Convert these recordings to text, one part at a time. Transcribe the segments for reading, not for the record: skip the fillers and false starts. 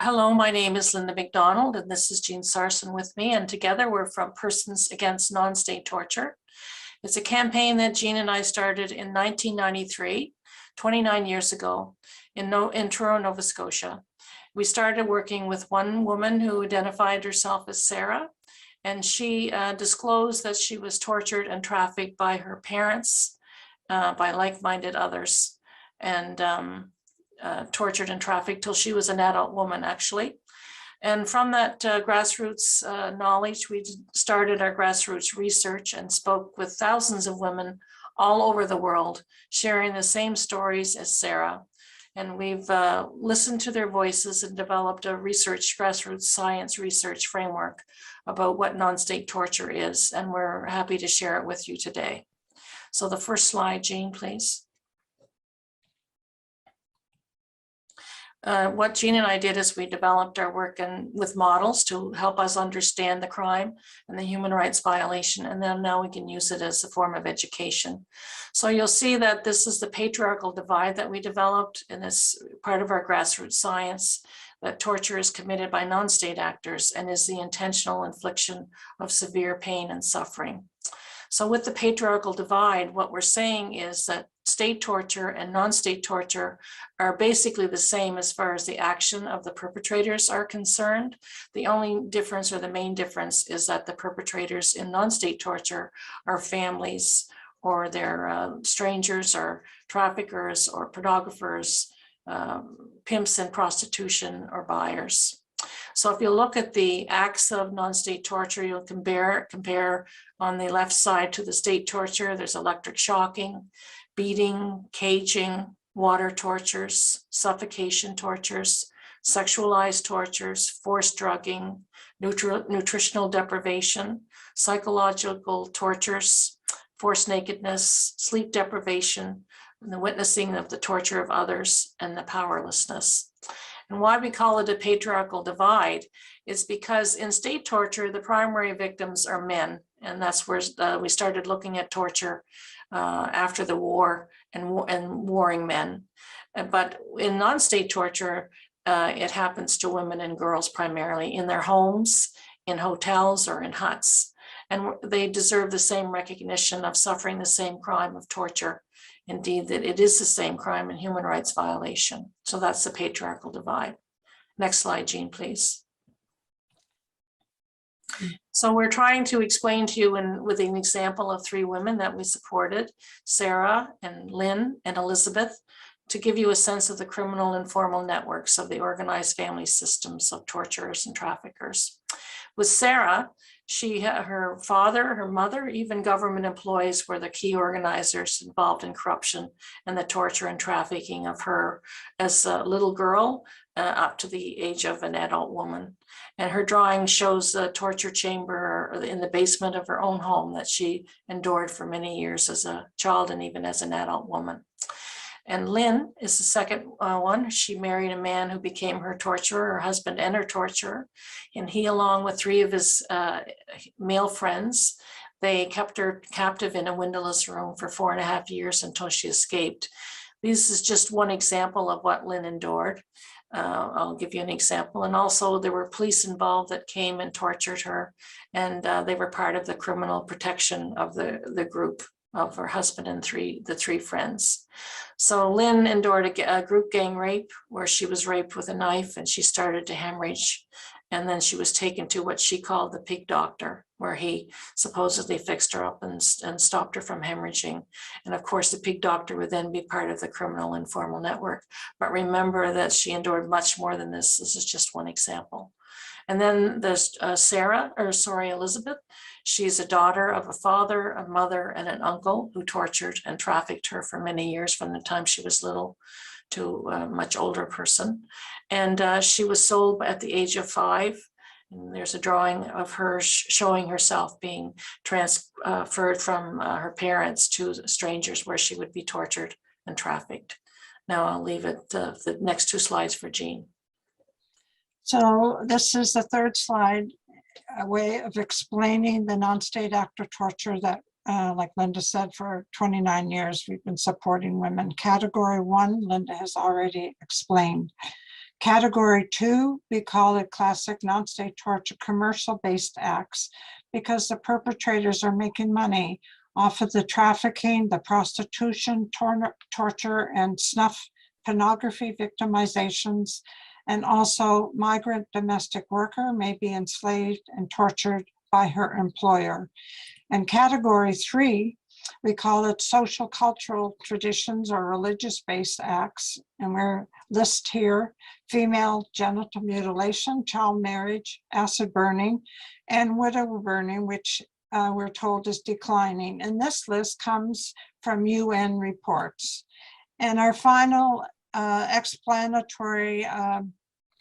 Hello, my name is Linda McDonald, and this is Jean Sarson with me, and together we're from Persons Against Non-State Torture. It's a campaign that Jean and I started in 1993, 29 years ago, in Truro, Nova Scotia. We started working with one woman who identified herself as Sarah, and she disclosed that she was tortured and trafficked by her parents, by like-minded others, and tortured and trafficked till she was an adult woman, actually. And from that grassroots knowledge, we started our grassroots research and spoke with thousands of women all over the world, sharing the same stories as Sarah. And we've listened to their voices and developed a grassroots science research framework about what non-state torture is. And we're happy to share it with you today. So the first slide, Jean, please. What Jean and I did is we developed our work with models to help us understand the crime and the human rights violation, and then now we can use it as a form of education. So you'll see that this is the patriarchal divide that we developed, and it's part of our grassroots science, that torture is committed by non-state actors and is the intentional infliction of severe pain and suffering. So with the patriarchal divide, what we're saying is that state torture and non-state torture are basically the same as far as the action of the perpetrators are concerned. The only difference, or the main difference, is that the perpetrators in non-state torture are families, or they're strangers, or traffickers, or pornographers, pimps in prostitution, or buyers. So if you look at the acts of non-state torture, you'll compare on the left side to the state torture. There's electric shocking, beating, caging, water tortures, suffocation tortures, sexualized tortures, forced drugging, nutritional deprivation, psychological tortures, forced nakedness, sleep deprivation, and the witnessing of the torture of others, and the powerlessness. And why we call it a patriarchal divide is because in state torture, the primary victims are men. And that's where we started looking at torture after the war and warring men. But in non-state torture, it happens to women and girls primarily in their homes, in hotels, or in huts. And they deserve the same recognition of suffering the same crime of torture. Indeed, that it is the same crime and human rights violation. So that's the patriarchal divide. Next slide, Jean, please. So we're trying to explain to you with an example of three women that we supported, Sarah and Lynn and Elizabeth, to give you a sense of the criminal and formal networks of the organized family systems of torturers and traffickers. With Sarah, her father, her mother, even government employees were the key organizers involved in corruption and the torture and trafficking of her as a little girl up to the age of an adult woman. And her drawing shows the torture chamber in the basement of her own home that she endured for many years as a child and even as an adult woman. And Lynn is the second one. She married a man who became her torturer, her husband and her torturer. And he, along with three of his male friends, they kept her captive in a windowless room for 4.5 years until she escaped. This is just one example of what Lynn endured. I'll give you an example. And also there were police involved that came and tortured her, and they were part of the criminal protection of the group of her husband and the three friends. So Lynn endured a group gang rape where she was raped with a knife and she started to hemorrhage. And then she was taken to what she called the pig doctor, where he supposedly fixed her up and stopped her from hemorrhaging. And of course, the pig doctor would then be part of the criminal informal network. But remember that she endured much more than this. This is just one example. And then there's Elizabeth. She's a daughter of a father, a mother, and an uncle who tortured and trafficked her for many years from the time she was little to a much older person. And she was sold at the age of 5. And there's a drawing of her showing herself being transferred from her parents to strangers where she would be tortured and trafficked. Now I'll leave it the next 2 slides for Jean. So this is the third slide, a way of explaining the non-state actor torture that, like Linda said, for 29 years, we've been supporting women. Category 1, Linda has already explained. Category 2, we call it classic non-state torture, commercial-based acts, because the perpetrators are making money off of the trafficking, the prostitution, torture, and snuff pornography victimizations, and also migrant domestic worker may be enslaved and tortured by her employer. And category 3, we call it social cultural traditions or religious-based acts, and we're list here female genital mutilation, child marriage, acid burning, and widow burning, which we're told is declining. And this list comes from UN reports. And our final explanatory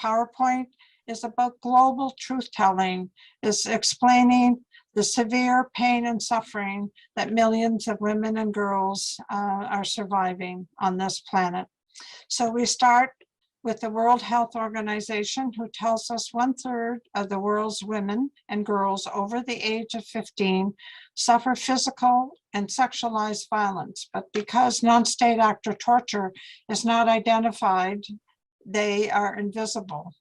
PowerPoint is about global truth-telling, is explaining the severe pain and suffering that millions of women and girls are surviving on this planet. So we start with the World Health Organization, who tells us 1/3 of the world's women and girls over the age of 15 suffer physical and sexualized violence. But because non-state actor torture is not identified, they are invisible.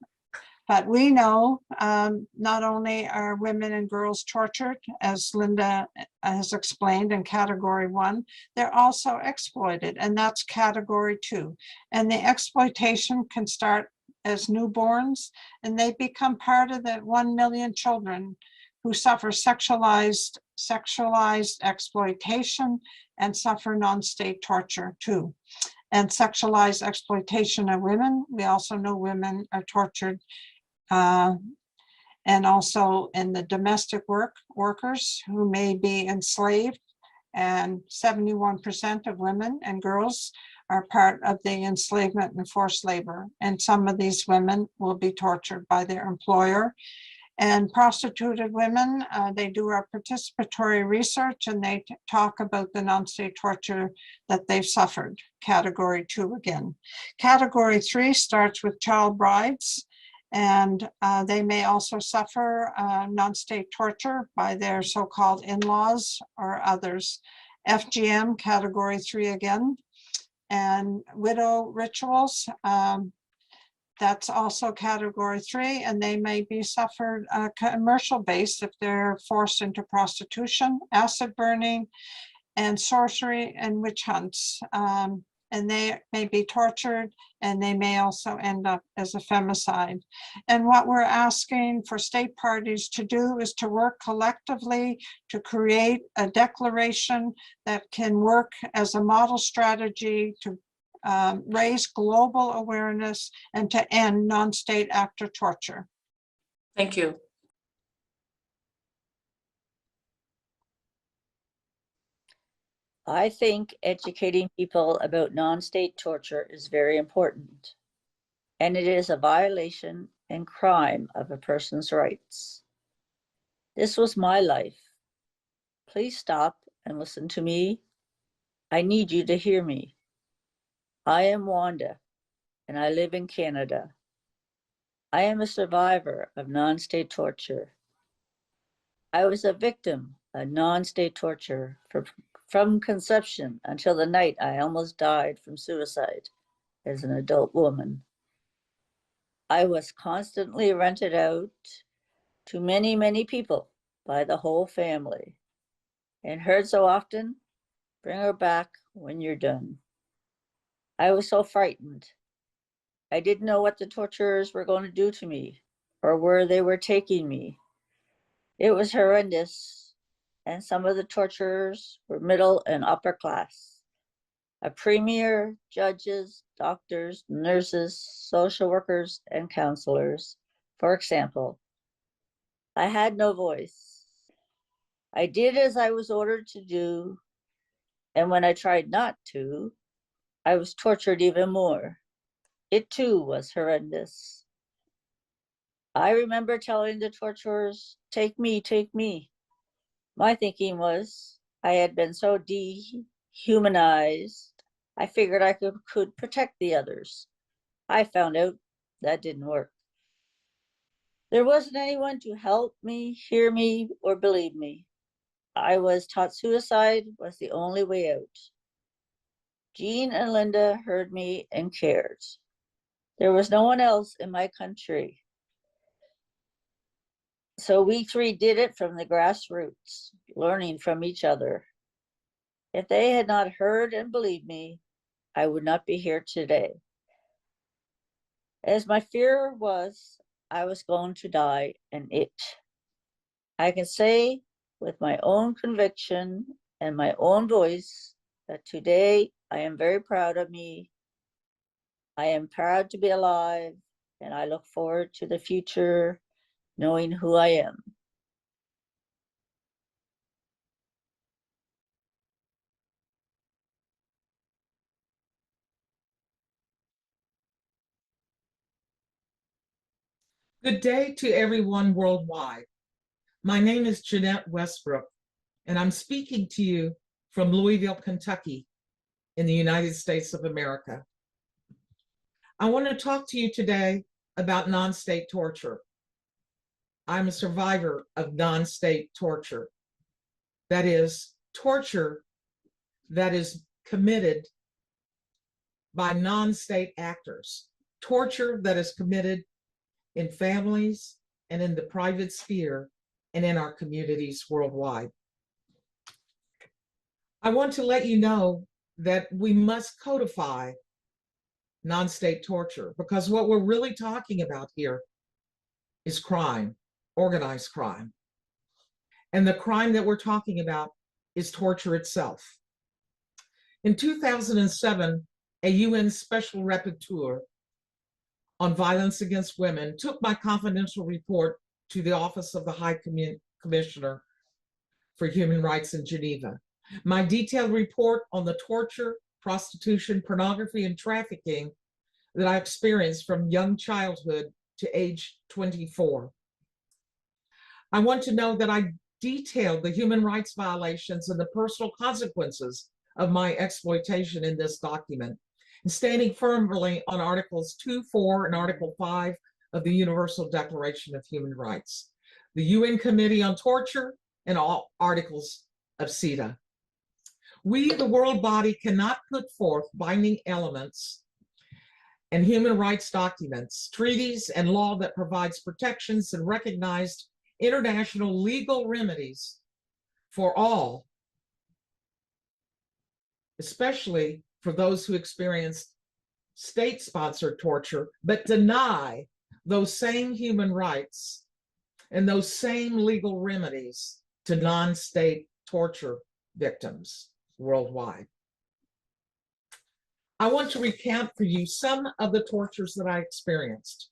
But we know not only are women and girls tortured, as Linda has explained in category 1, they're also exploited, and that's category 2. And the exploitation can start as newborns, and they become part of the 1 million children who suffer sexualized exploitation and suffer non-state torture too. And sexualized exploitation of women, we also know women are tortured, and also in the domestic workers who may be enslaved, and 71% of women and girls are part of the enslavement and forced labor. And some of these women will be tortured by their employer. And prostituted women, they do our participatory research, and they talk about the non-state torture that they've suffered, category 2 again. Category 3 starts with child brides, and they may also suffer non-state torture by their so-called in-laws or others. FGM, category 3 again. And widow rituals, that's also category 3, and they may be suffered commercial based if they're forced into prostitution, acid burning, and sorcery and witch hunts. And they may be tortured, and they may also end up as a femicide. And what we're asking for state parties to do is to work collectively to create a declaration that can work as a model strategy to raise global awareness and to end non-state actor torture. Thank you. I think educating people about non-state torture is very important, and it is a violation and crime of a person's rights. This was my life. Please stop and listen to me. I need you to hear me. I am Wanda, and I live in Canada. I am a survivor of non-state torture. I was a victim of non-state torture from conception until the night I almost died from suicide as an adult woman. I was constantly rented out to many, many people by the whole family and heard so often, bring her back when you're done. I was so frightened. I didn't know what the torturers were going to do to me or where they were taking me. It was horrendous. And some of the torturers were middle and upper class. A premier, judges, doctors, nurses, social workers, and counselors. For example, I had no voice. I did as I was ordered to do, and when I tried not to, I was tortured even more. It too was horrendous. I remember telling the torturers, "Take me, take me." My thinking was, I had been so dehumanized, I figured I could protect the others. I found out that didn't work. There wasn't anyone to help me, hear me, or believe me. I was taught suicide was the only way out. Jean and Linda heard me and cared. There was no one else in my country. So we three did it from the grassroots, learning from each other. If they had not heard and believed me, I would not be here today. As my fear was, I was going to die I can say with my own conviction and my own voice that today I am very proud of me. I am proud to be alive, and I look forward to the future knowing who I am. Good day to everyone worldwide. My name is Jeanette Westbrook, and I'm speaking to you from Louisville, Kentucky, in the United States of America. I want to talk to you today about non-state torture. I'm a survivor of non-state torture. That is, torture that is committed by non-state actors, torture that is committed in families and in the private sphere and in our communities worldwide. I want to let you know that we must codify non-state torture, because what we're really talking about here is crime, organized crime. And the crime that we're talking about is torture itself. In 2007, a UN Special Rapporteur on Violence Against Women took my confidential report to the Office of the High Commissioner for Human Rights in Geneva. My detailed report on the torture, prostitution, pornography, and trafficking that I experienced from young childhood to age 24. I want to know that I detailed the human rights violations and the personal consequences of my exploitation in this document, and standing firmly on Articles 2, 4, and Article 5 of the Universal Declaration of Human Rights, the UN Committee on Torture, and all articles of CEDAW. We, the world body, cannot put forth binding elements and human rights documents, treaties, and law that provides protections and recognized international legal remedies for all, especially for those who experienced state-sponsored torture, but deny those same human rights and those same legal remedies to non-state torture victims worldwide. I want to recount for you some of the tortures that I experienced.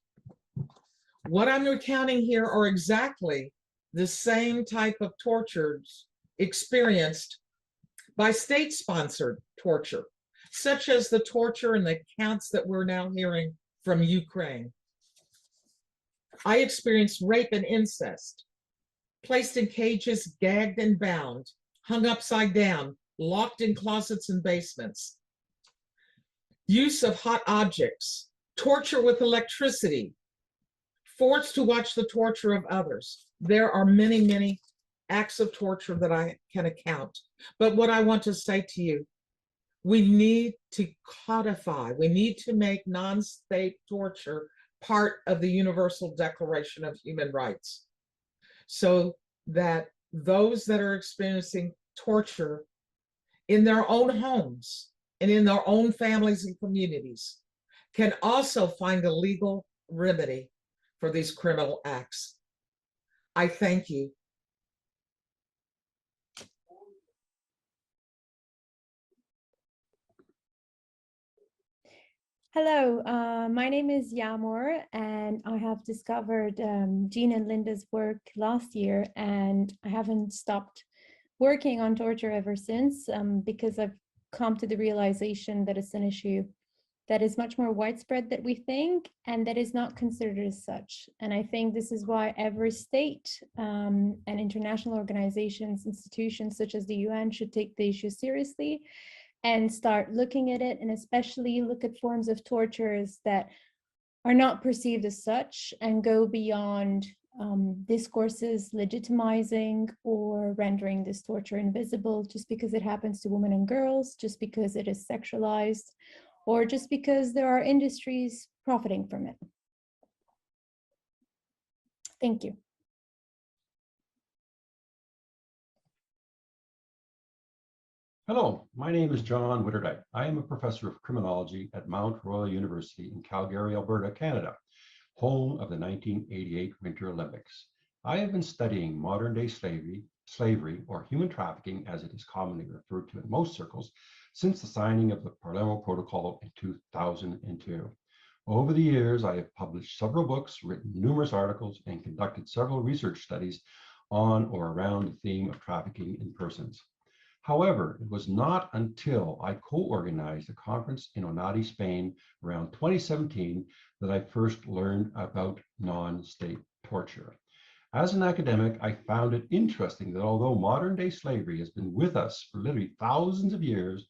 What I'm recounting here are exactly the same type of tortures experienced by state-sponsored torture, such as the torture and the accounts that we're now hearing from Ukraine. I experienced rape and incest, placed in cages, gagged and bound, hung upside down, locked in closets and basements, use of hot objects, torture with electricity, forced to watch the torture of others. There are many, many acts of torture that I can account. But what I want to say to you, we need to codify, we need to make non-state torture part of the Universal Declaration of Human Rights, so that those that are experiencing torture in their own homes and in their own families and communities can also find a legal remedy for these criminal acts. I thank you. Hello, my name is Yamour, and I have discovered Jean and Linda's work last year, and I haven't stopped working on torture ever since, because I've come to the realization that it's an issue that is much more widespread than we think, and that is not considered as such. And I think this is why every state and international organizations, institutions such as the UN should take the issue seriously and start looking at it, and especially look at forms of tortures that are not perceived as such and go beyond discourses legitimizing or rendering this torture invisible just because it happens to women and girls, just because it is sexualized, or just because there are industries profiting from it. Thank you. Hello, my name is John Witter. I am a professor of criminology at Mount Royal University in Calgary, Alberta, Canada, home of the 1988 Winter Olympics. I have been studying modern-day slavery, or human trafficking, as it is commonly referred to in most circles, since the signing of the Palermo Protocol in 2002. Over the years, I have published several books, written numerous articles, and conducted several research studies on or around the theme of trafficking in persons. However, it was not until I co-organized a conference in Onati, Spain around 2017 that I first learned about non-state torture. As an academic, I found it interesting that although modern-day slavery has been with us for literally thousands of years,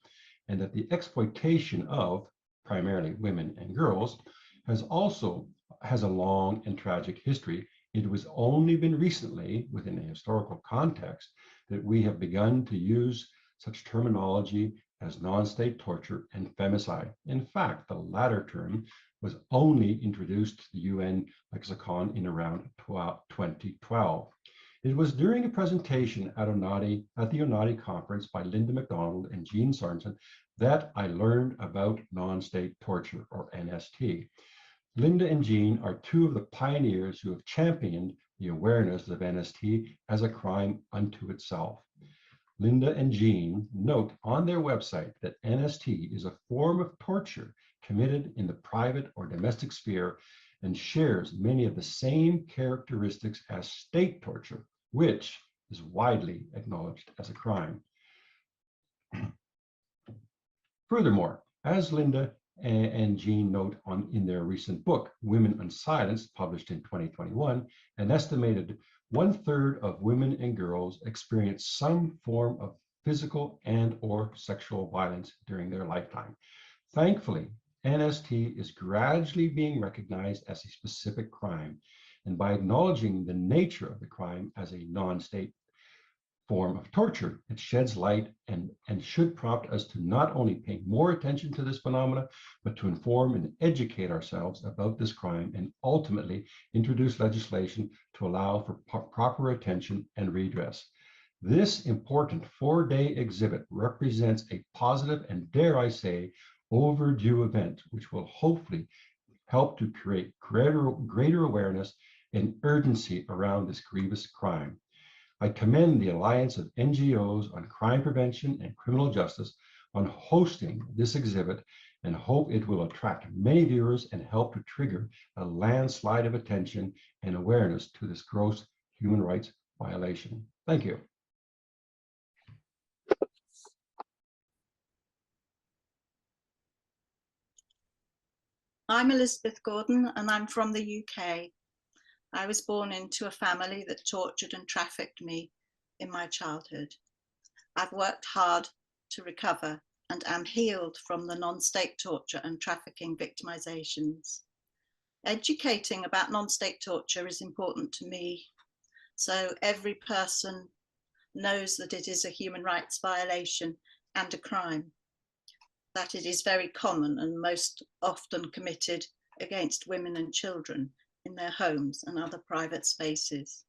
and that the exploitation of primarily women and girls has a long and tragic history, it was only been recently, within a historical context, that we have begun to use such terminology as non-state torture and femicide. In fact, the latter term was only introduced to the UN lexicon in around 2012. It was during a presentation at the Onati conference by Linda McDonald and Jean Sorensen that I learned about non-state torture, or NST. Linda and Jean are two of the pioneers who have championed the awareness of NST as a crime unto itself. Linda and Jean note on their website that NST is a form of torture committed in the private or domestic sphere and shares many of the same characteristics as state torture, which is widely acknowledged as a crime. Furthermore, as Linda and Jean note in their recent book, Women Unsilenced, published in 2021, an estimated 1/3 of women and girls experience some form of physical and/or sexual violence during their lifetime. Thankfully, NST is gradually being recognized as a specific crime, and by acknowledging the nature of the crime as a non-state form of torture, it sheds light and should prompt us to not only pay more attention to this phenomena, but to inform and educate ourselves about this crime and ultimately introduce legislation to allow for proper attention and redress. This important 4-day exhibit represents a positive and, dare I say, overdue event, which will hopefully help to create greater awareness and urgency around this grievous crime. I commend the Alliance of NGOs on Crime Prevention and Criminal Justice on hosting this exhibit and hope it will attract many viewers and help to trigger a landslide of attention and awareness to this gross human rights violation. Thank you. I'm Elizabeth Gordon and I'm from the UK. I was born into a family that tortured and trafficked me in my childhood. I've worked hard to recover and am healed from the non-state torture and trafficking victimizations. Educating about non-state torture is important to me, so every person knows that it is a human rights violation and a crime, that it is very common and most often committed against women and children in their homes and other private spaces.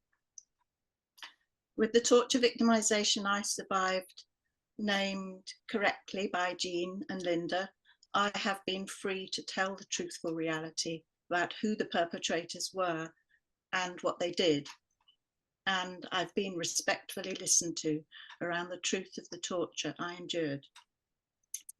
With the torture victimization I survived, named correctly by Jean and Linda, I have been free to tell the truthful reality about who the perpetrators were and what they did. And I've been respectfully listened to around the truth of the torture I endured.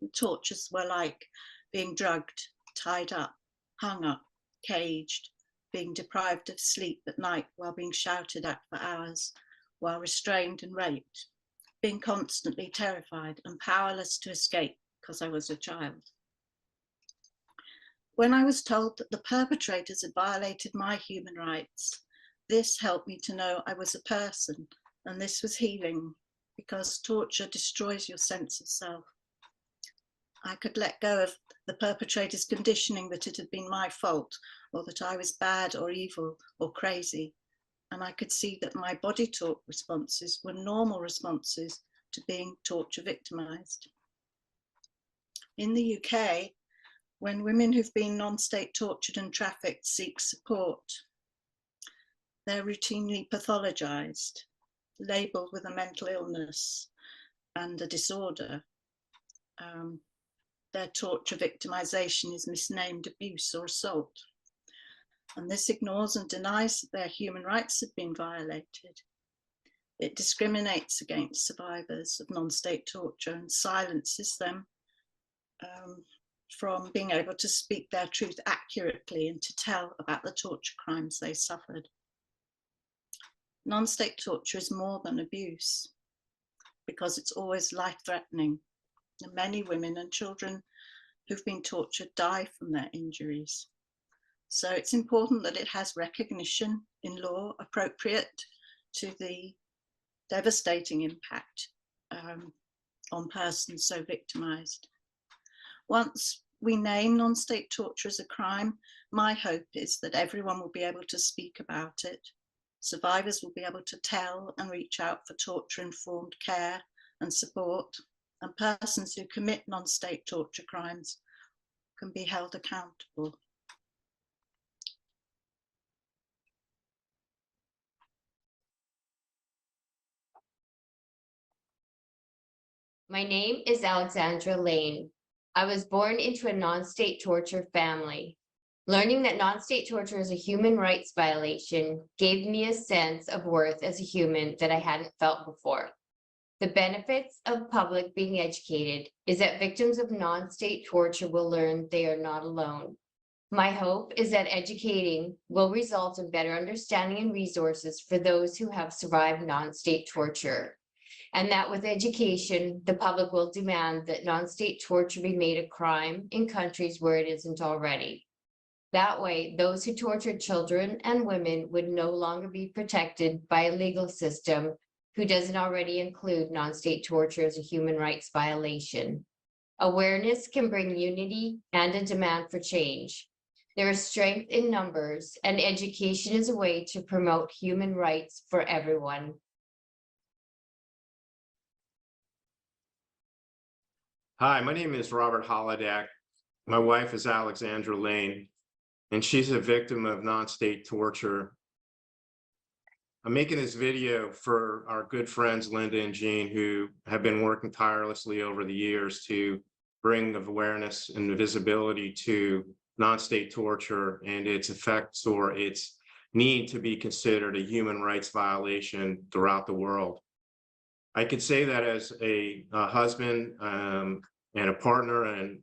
The tortures were like being drugged, tied up, hung up, caged, being deprived of sleep at night while being shouted at for hours, while restrained and raped, being constantly terrified and powerless to escape because I was a child. When I was told that the perpetrators had violated my human rights, this helped me to know I was a person, and this was healing, because torture destroys your sense of self. I could let go of the perpetrator's conditioning that it had been my fault, or that I was bad or evil or crazy. And I could see that my body talk responses were normal responses to being torture victimized. In the UK, When women who've been non-state tortured and trafficked seek support, they're routinely pathologized, labeled with a mental illness and a disorder. Their torture victimization is misnamed abuse or assault. And this ignores and denies that their human rights have been violated. It discriminates against survivors of non-state torture and silences them from being able to speak their truth accurately and to tell about the torture crimes they suffered. Non-state torture is more than abuse because it's always life-threatening. And many women and children who've been tortured die from their injuries. So it's important that it has recognition in law appropriate to the devastating impact on persons so victimized. Once we name non-state torture as a crime, my hope is that everyone will be able to speak about it. Survivors will be able to tell and reach out for torture-informed care and support, and persons who commit non-state torture crimes can be held accountable. My name is Alexandra Lane. I was born into a non-state torture family. Learning that non-state torture is a human rights violation gave me a sense of worth as a human that I hadn't felt before. The benefits of public being educated is that victims of non-state torture will learn they are not alone. My hope is that educating will result in better understanding and resources for those who have survived non-state torture, and that with education, the public will demand that non-state torture be made a crime in countries where it isn't already. That way, those who tortured children and women would no longer be protected by a legal system who doesn't already include non-state torture as a human rights violation. Awareness can bring unity and a demand for change. There is strength in numbers, and education is a way to promote human rights for everyone. Hi, my name is Robert Holodeck. My wife is Alexandra Lane, and she's a victim of non-state torture. I'm making this video for our good friends, Linda and Jean, who have been working tirelessly over the years to bring awareness and visibility to non-state torture and its effects or its need to be considered a human rights violation throughout the world. I could say that as a husband and a partner and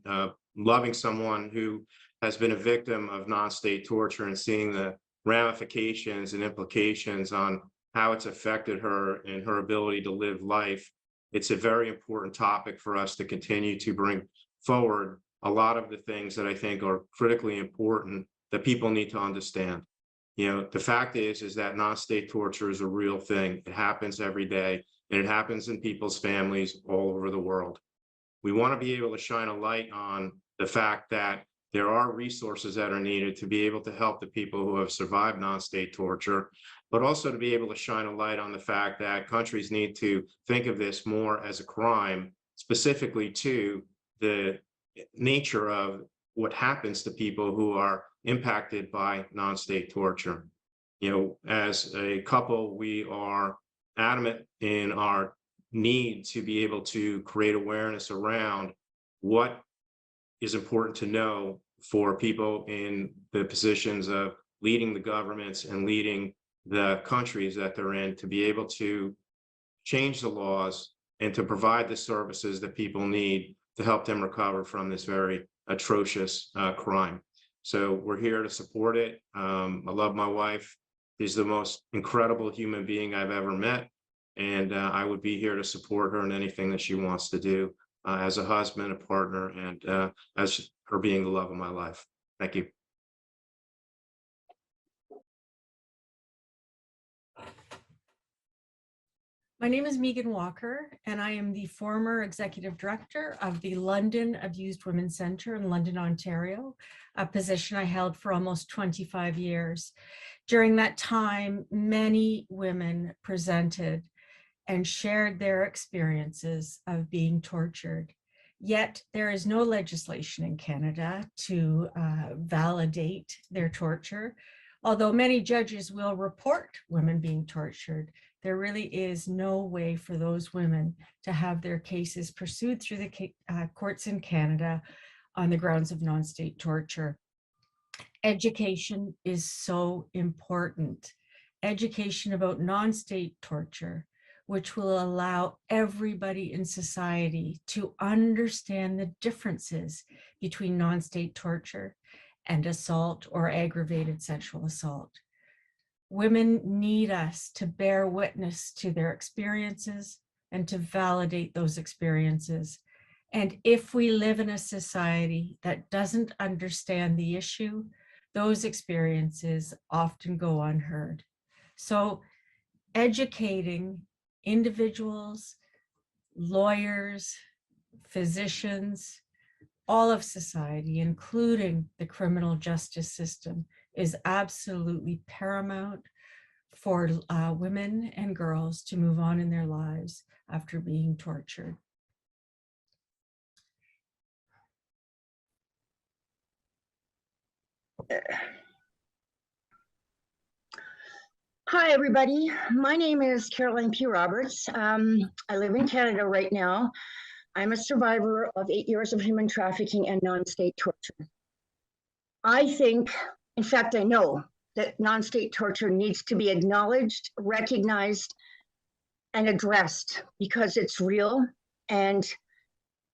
loving someone who has been a victim of non-state torture and seeing the ramifications and implications on how it's affected her and her ability to live life. It's a very important topic for us to continue to bring forward a lot of the things that I think are critically important that people need to understand. You know, the fact is that non-state torture is a real thing. It happens every day, and it happens in people's families all over the world. We want to be able to shine a light on the fact that there are resources that are needed to be able to help the people who have survived non-state torture, but also to be able to shine a light on the fact that countries need to think of this more as a crime, specifically to the nature of what happens to people who are impacted by non-state torture. You know, as a couple, we are adamant in our need to be able to create awareness around what is important to know for people in the positions of leading the governments and leading the countries that they're in to be able to change the laws and to provide the services that people need to help them recover from this very atrocious crime. So we're here to support it. I love my wife. She's the most incredible human being I've ever met. And I would be here to support her in anything that she wants to do as a husband, a partner, and as her being the love of my life. Thank you. My name is Megan Walker, and I am the former executive director of the London Abused Women Centre in London, Ontario, a position I held for almost 25 years. During that time, many women presented and shared their experiences of being tortured. Yet there is no legislation in Canada to validate their torture. Although many judges will report women being tortured, there really is no way for those women to have their cases pursued through the courts in Canada on the grounds of non-state torture. Education is so important. Education about non-state torture, which will allow everybody in society to understand the differences between non-state torture and assault or aggravated sexual assault. Women need us to bear witness to their experiences and to validate those experiences. And if we live in a society that doesn't understand the issue, those experiences often go unheard. So educating individuals, lawyers, physicians, all of society, including the criminal justice system, is absolutely paramount for women and girls to move on in their lives after being tortured. Hi, everybody. My name is Caroline P. Roberts. I live in Canada right now. I'm a survivor of 8 years of human trafficking and non-state torture. I think, in fact, I know that non-state torture needs to be acknowledged, recognized, and addressed because it's real and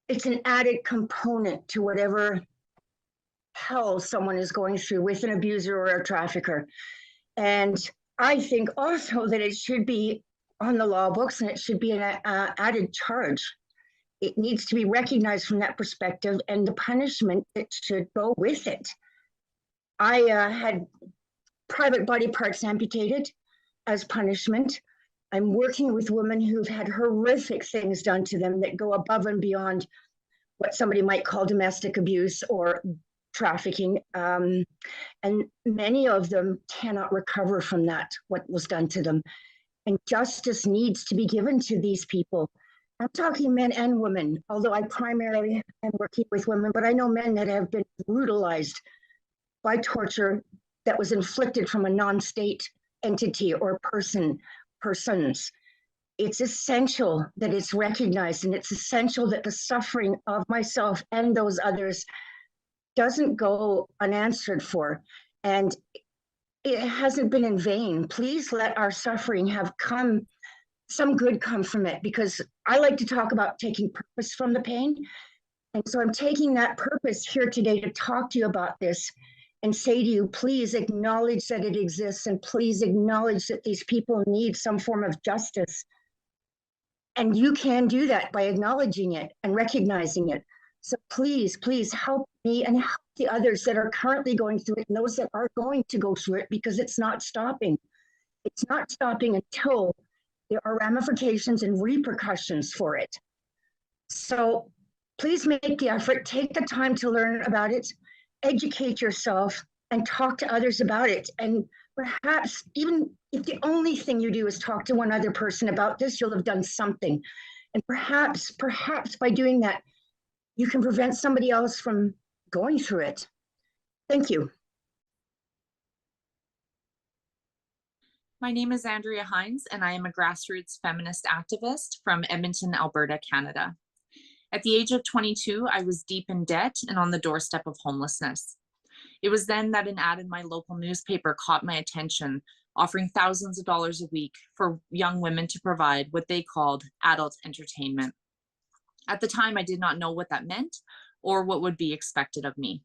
it's an added component to whatever hell someone is going through with an abuser or a trafficker. And I think also that it should be on the law books and it should be an added charge. It needs to be recognized from that perspective and the punishment that should go with it. I had private body parts amputated as punishment. I'm working with women who've had horrific things done to them that go above and beyond what somebody might call domestic abuse or trafficking. And many of them cannot recover from that, what was done to them. And justice needs to be given to these people. I'm talking men and women, although I primarily am working with women, but I know men that have been brutalized by torture that was inflicted from a non-state entity or persons. It's essential that it's recognized, and it's essential that the suffering of myself and those others doesn't go unanswered for. And it hasn't been in vain. Please let our suffering have some good come from it, because I like to talk about taking purpose from the pain. And so I'm taking that purpose here today to talk to you about this and say to you, please acknowledge that it exists, and please acknowledge that these people need some form of justice. And you can do that by acknowledging it and recognizing it. So please, please help me and help the others that are currently going through it and those that are going to go through it, because it's not stopping. It's not stopping until there are ramifications and repercussions for it. So please make the effort, take the time to learn about it, educate yourself, and talk to others about it. And perhaps even if the only thing you do is talk to one other person about this, you'll have done something. And perhaps by doing that, you can prevent somebody else from going through it. Thank you. My name is Andrea Hines, and I am a grassroots feminist activist from Edmonton, Alberta, Canada. At the age of 22, I was deep in debt and on the doorstep of homelessness. It was then that an ad in my local newspaper caught my attention, offering thousands of dollars a week for young women to provide what they called adult entertainment. At the time, I did not know what that meant or what would be expected of me.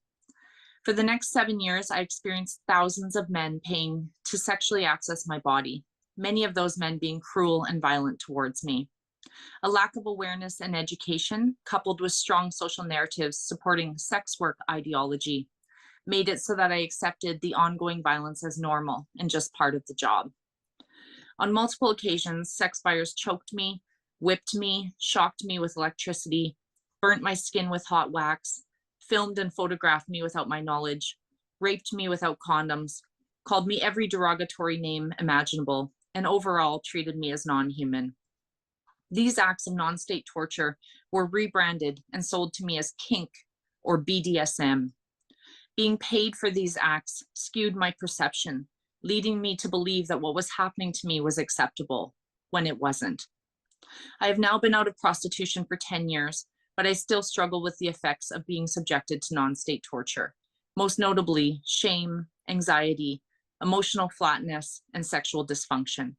For the next 7 years, I experienced thousands of men paying to sexually access my body, many of those men being cruel and violent towards me. A lack of awareness and education, coupled with strong social narratives supporting sex work ideology, made it so that I accepted the ongoing violence as normal and just part of the job. On multiple occasions, sex buyers choked me, whipped me, shocked me with electricity, burnt my skin with hot wax, filmed and photographed me without my knowledge, raped me without condoms, called me every derogatory name imaginable, and overall treated me as non-human. These acts of non-state torture were rebranded and sold to me as kink or BDSM. Being paid for these acts skewed my perception, leading me to believe that what was happening to me was acceptable when it wasn't. I have now been out of prostitution for 10 years, but I still struggle with the effects of being subjected to non-state torture, most notably shame, anxiety, emotional flatness, and sexual dysfunction.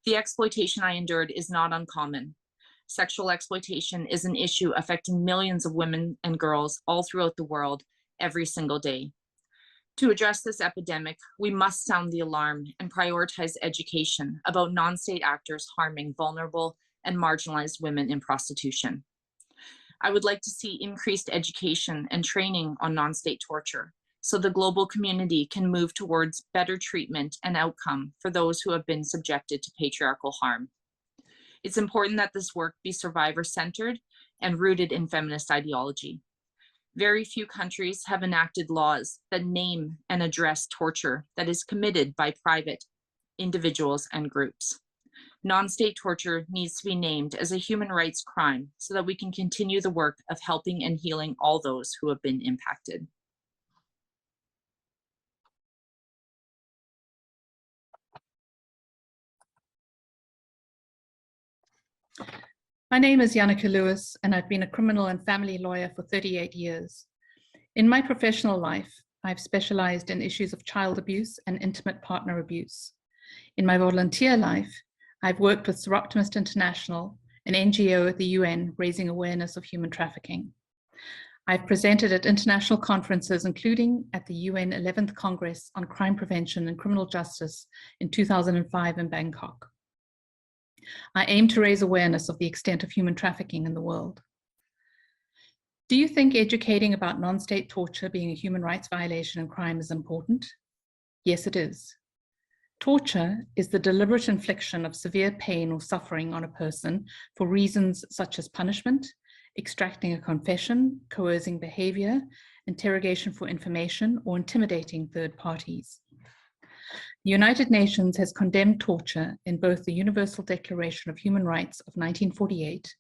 The exploitation I endured is not uncommon. Sexual exploitation is an issue affecting millions of women and girls all throughout the world every single day. To address this epidemic, we must sound the alarm and prioritize education about non-state actors harming vulnerable and marginalized women in prostitution. I would like to see increased education and training on non-state torture, so the global community can move towards better treatment and outcome for those who have been subjected to patriarchal harm. It's important that this work be survivor-centered and rooted in feminist ideology. Very few countries have enacted laws that name and address torture that is committed by private individuals and groups. Non-state torture needs to be named as a human rights crime so that we can continue the work of helping and healing all those who have been impacted. My name is Yannica Lewis, and I've been a criminal and family lawyer for 38 years. In my professional life, I've specialized in issues of child abuse and intimate partner abuse. In my volunteer life, I've worked with Soroptimist International, an NGO at the UN raising awareness of human trafficking. I've presented at international conferences, including at the UN 11th Congress on Crime Prevention and Criminal Justice in 2005 in Bangkok. I aim to raise awareness of the extent of human trafficking in the world. Do you think educating about non-state torture being a human rights violation and crime is important? Yes, it is. Torture is the deliberate infliction of severe pain or suffering on a person for reasons such as punishment, extracting a confession, coercing behavior, interrogation for information, or intimidating third parties. The United Nations has condemned torture in both the Universal Declaration of Human Rights of 1948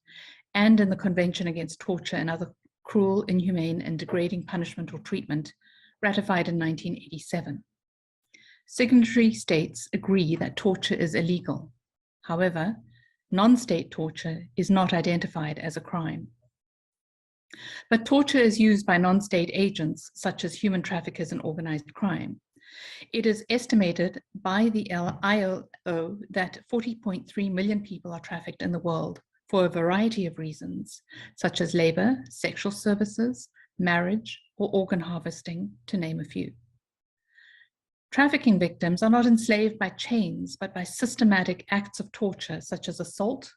and in the Convention Against Torture and Other Cruel, Inhumane, and Degrading Punishment or Treatment, ratified in 1987. Signatory states agree that torture is illegal. However, non-state torture is not identified as a crime. But torture is used by non-state agents, such as human traffickers and organized crime. It is estimated by the ILO that 40.3 million people are trafficked in the world for a variety of reasons, such as labor, sexual services, marriage, or organ harvesting, to name a few. Trafficking victims are not enslaved by chains, but by systematic acts of torture, such as assault,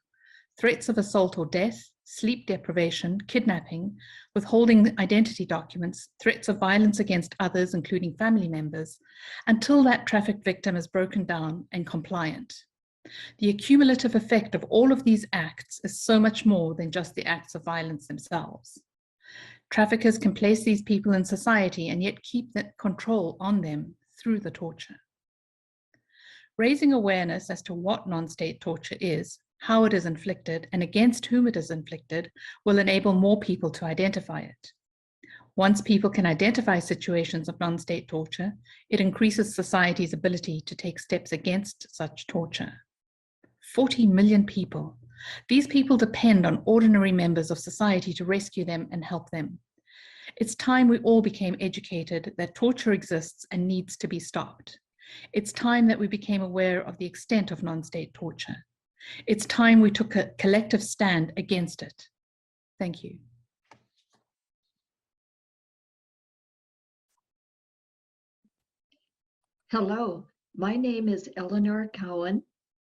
threats of assault or death, sleep deprivation, kidnapping, withholding identity documents, threats of violence against others, including family members, until that trafficked victim is broken down and compliant. The accumulative effect of all of these acts is so much more than just the acts of violence themselves. Traffickers can place these people in society and yet keep that control on them through the torture. Raising awareness as to what non-state torture is, how it is inflicted, and against whom it is inflicted will enable more people to identify it. Once people can identify situations of non-state torture, it increases society's ability to take steps against such torture. 40 million people. These people depend on ordinary members of society to rescue them and help them. It's time we all became educated that torture exists and needs to be stopped. It's time that we became aware of the extent of non-state torture. It's time we took a collective stand against it. Thank you. Hello, my name is Eleanor Cowan.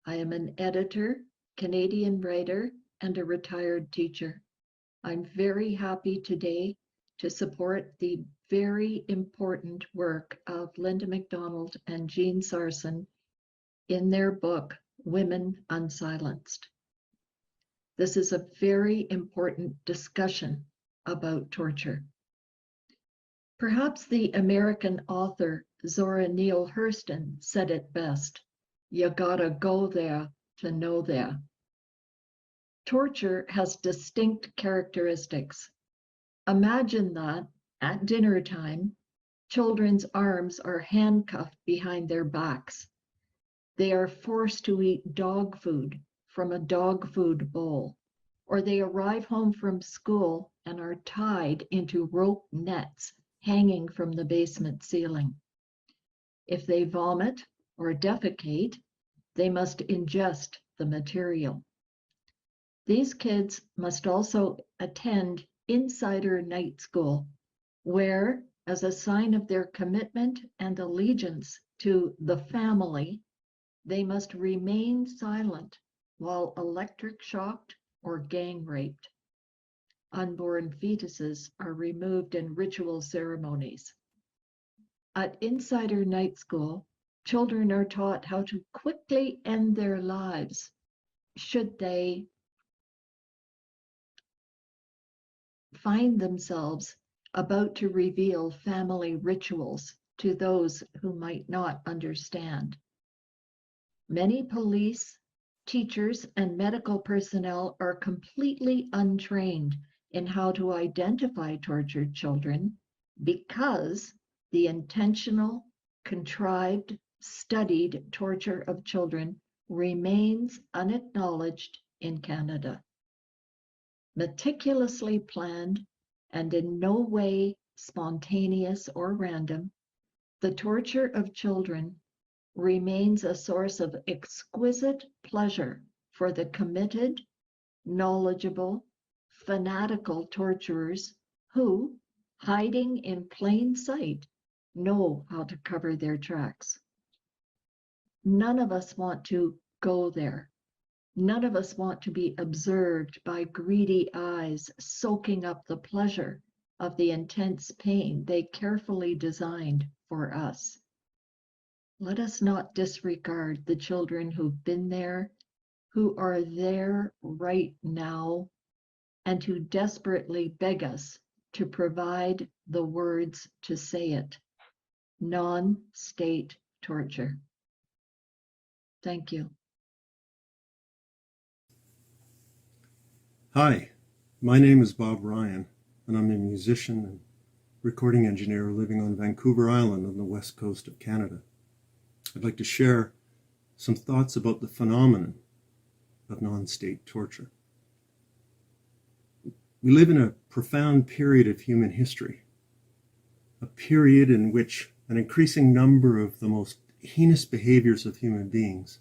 I am an editor, Canadian writer, and a retired teacher. I'm very happy today to support the very important work of Linda McDonald and Jean Sarson in their book, Women Unsilenced. This is a very important discussion about torture. Perhaps the American author Zora Neale Hurston said it best, you gotta go there to know there. Torture has distinct characteristics. Imagine that at dinner time, children's arms are handcuffed behind their backs. They are forced to eat dog food from a dog food bowl, or they arrive home from school and are tied into rope nets hanging from the basement ceiling. If they vomit or defecate, they must ingest the material. These kids must also attend insider night school, where, as a sign of their commitment and allegiance to the family, they must remain silent while electric shocked or gang raped. Unborn fetuses are removed in ritual ceremonies. At Insider Night School, children are taught how to quickly end their lives should they find themselves about to reveal family rituals to those who might not understand. Many police, teachers, and medical personnel are completely untrained in how to identify tortured children because the intentional, contrived, studied torture of children remains unacknowledged in Canada. Meticulously planned and in no way spontaneous or random, the torture of children remains a source of exquisite pleasure for the committed, knowledgeable, fanatical torturers who, hiding in plain sight, know how to cover their tracks. None of us want to go there. None of us want to be observed by greedy eyes soaking up the pleasure of the intense pain they carefully designed for us. Let us not disregard the children who've been there, who are there right now, and who desperately beg us to provide the words to say it. Non-state torture. Thank you. Hi, my name is Bob Ryan, and I'm a musician and recording engineer living on Vancouver Island on the west coast of Canada. I'd like to share some thoughts about the phenomenon of non-state torture. We live in a profound period of human history, a period in which an increasing number of the most heinous behaviors of human beings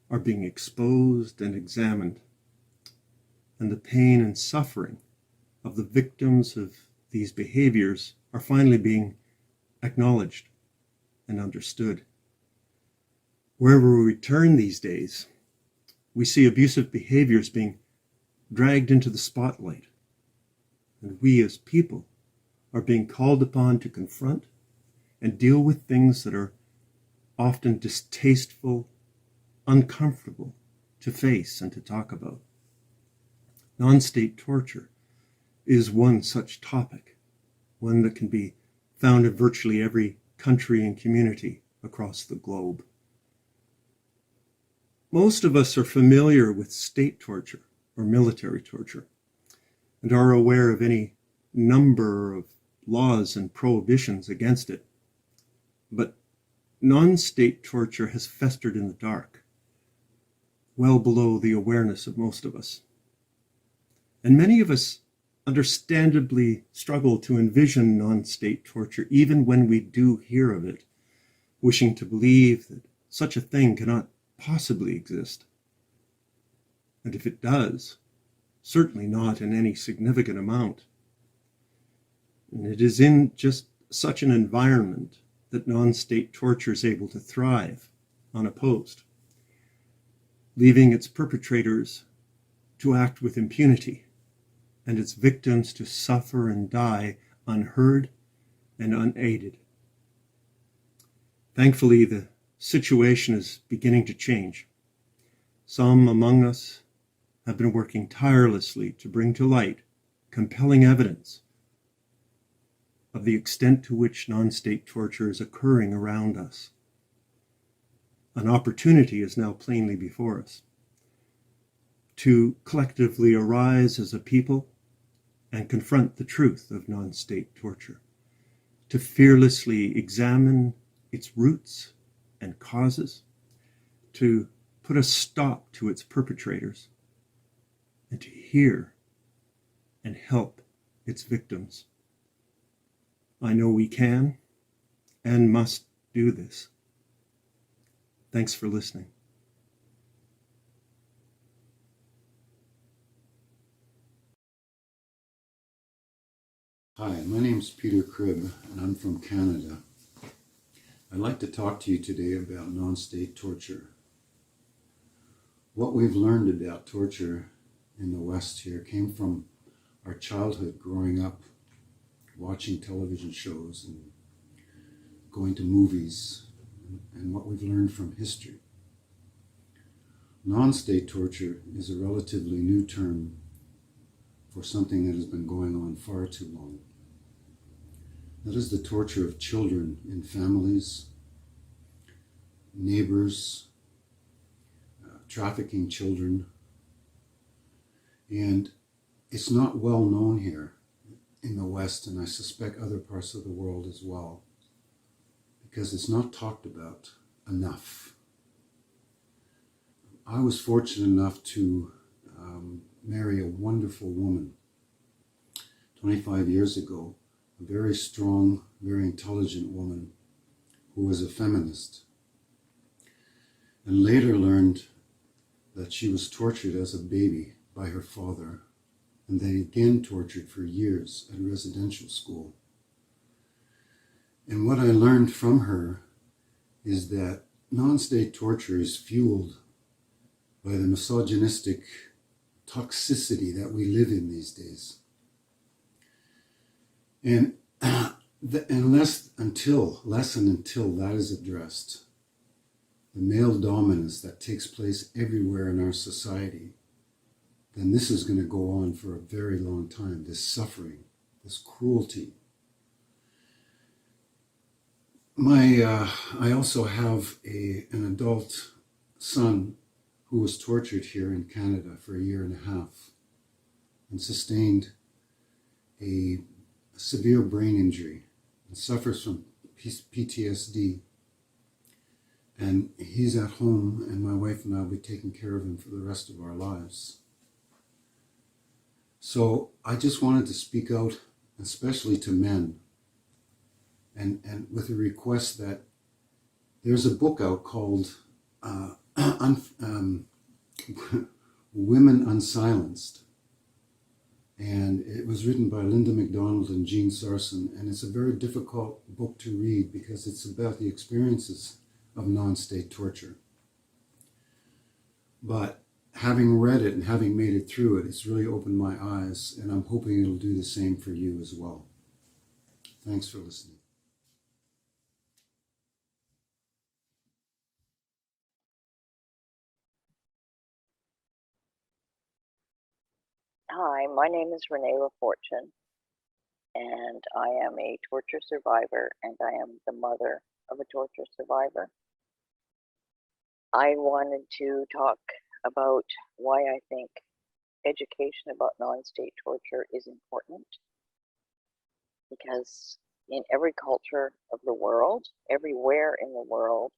are being exposed and examined, and the pain and suffering of the victims of these behaviors are finally being acknowledged and understood. Wherever we turn these days, we see abusive behaviors being dragged into the spotlight, and we as people are being called upon to confront and deal with things that are often distasteful, uncomfortable to face and to talk about. Non-state torture is one such topic, one that can be found in virtually every country and community across the globe. Most of us are familiar with state torture or military torture and are aware of any number of laws and prohibitions against it. But non-state torture has festered in the dark, well below the awareness of most of us. And many of us understandably struggle to envision non-state torture, even when we do hear of it, wishing to believe that such a thing cannot possibly exist. And if it does, certainly not in any significant amount. And it is in just such an environment that non-state torture is able to thrive unopposed, leaving its perpetrators to act with impunity and its victims to suffer and die unheard and unaided. Thankfully, the situation is beginning to change. Some among us have been working tirelessly to bring to light compelling evidence of the extent to which non-state torture is occurring around us. An opportunity is now plainly before us. to collectively arise as a people and confront the truth of non-state torture, to fearlessly examine its roots and causes, to put a stop to its perpetrators, and to hear and help its victims. I know we can and must do this. Thanks for listening. Hi, my name's Peter Cribb, and I'm from Canada. I'd like to talk to you today about non-state torture. What we've learned about torture in the West here came from our childhood growing up, watching television shows and going to movies, and what we've learned from history. Non-state torture is a relatively new term for something that has been going on far too long. That is the torture of children in families, neighbors, trafficking children. And it's not well known here in the West, and I suspect other parts of the world as well, because it's not talked about enough. I was fortunate enough to marry a wonderful woman 25 years ago, a very strong, very intelligent woman who was a feminist, and later learned that she was tortured as a baby by her father, and then again tortured for years at residential school. And what I learned from her is that non-state torture is fueled by the misogynistic toxicity that we live in these days. And unless until that is addressed, the male dominance that takes place everywhere in our society, then this is going to go on for a very long time, this suffering, this cruelty. I also have an adult son who was tortured here in Canada for a year and a half and sustained a severe brain injury and suffers from PTSD. And he's at home, and my wife and I will be taking care of him for the rest of our lives. So I just wanted to speak out, especially to men, and with a request that there's a book out called Women Unsilenced. And it was written by Linda McDonald and Jean Sarson, and it's a very difficult book to read because it's about the experiences of non-state torture. But having read it and having made it through it, it's really opened my eyes, and I'm hoping it'll do the same for you as well. Thanks for listening. Hi, my name is Renee Lafortune, and I am a torture survivor, and I am the mother of a torture survivor. I wanted to talk about why I think education about non-state torture is important, because in every culture of the world, everywhere in the world,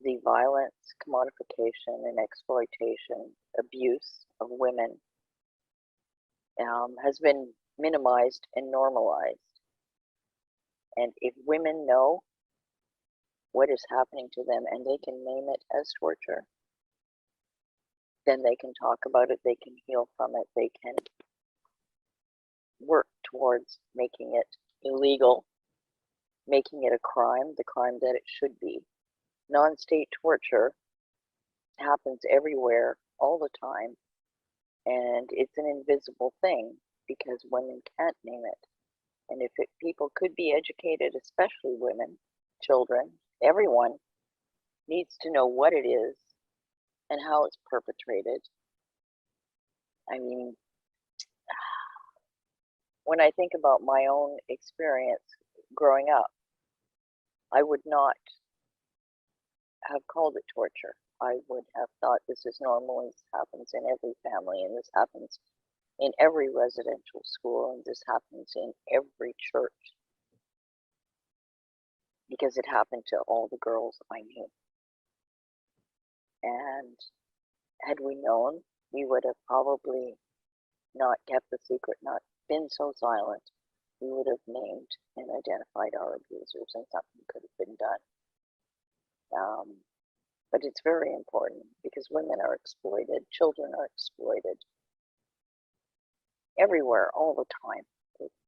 the violence, commodification, and exploitation, abuse of women has been minimized and normalized. And if women know what is happening to them and they can name it as torture, then they can talk about it, they can heal from it, they can work towards making it illegal, making it a crime, the crime that it should be. Non-state torture happens everywhere, all the time, and it's an invisible thing because women can't name it. And if people could be educated, especially women, children, everyone needs to know what it is and how it's perpetrated. I mean, when I think about my own experience growing up, I would not have called it torture. I would have thought this is normal, and this happens in every family, and this happens in every residential school, and this happens in every church, because it happened to all the girls I knew. And had we known, we would have probably not kept the secret, not been so silent. We would have named and identified our abusers, and something could have been done. But it's very important, because women are exploited, children are exploited everywhere, all the time.